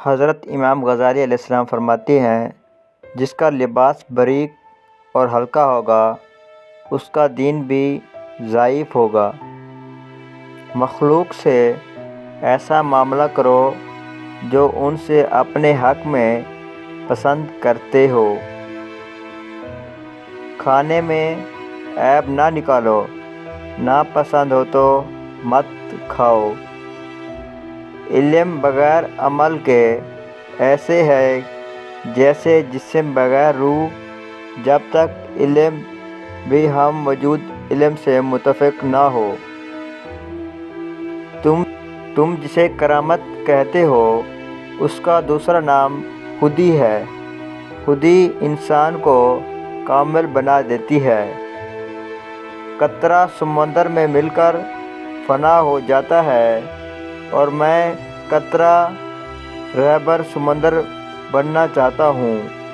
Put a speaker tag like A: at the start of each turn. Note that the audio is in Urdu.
A: حضرت امام غزالی علیہ السلام فرماتے ہیں، جس کا لباس باریک اور ہلکا ہوگا اس کا دین بھی ضعیف ہوگا۔ مخلوق سے ایسا معاملہ کرو جو ان سے اپنے حق میں پسند کرتے ہو۔ کھانے میں عیب نہ نکالو، ناپسند ہو تو مت کھاؤ۔ علم بغیر عمل کے ایسے ہے جیسے جسم بغیر روح، جب تک علم بھی ہم موجود علم سے متفق نہ ہو۔ تم جسے کرامت کہتے ہو اس کا دوسرا نام خودی ہے۔ خودی انسان کو کامل بنا دیتی ہے۔ قطرہ سمندر میں مل کر فنا ہو جاتا ہے اور میں قطرہ رہبر سمندر بننا چاہتا ہوں۔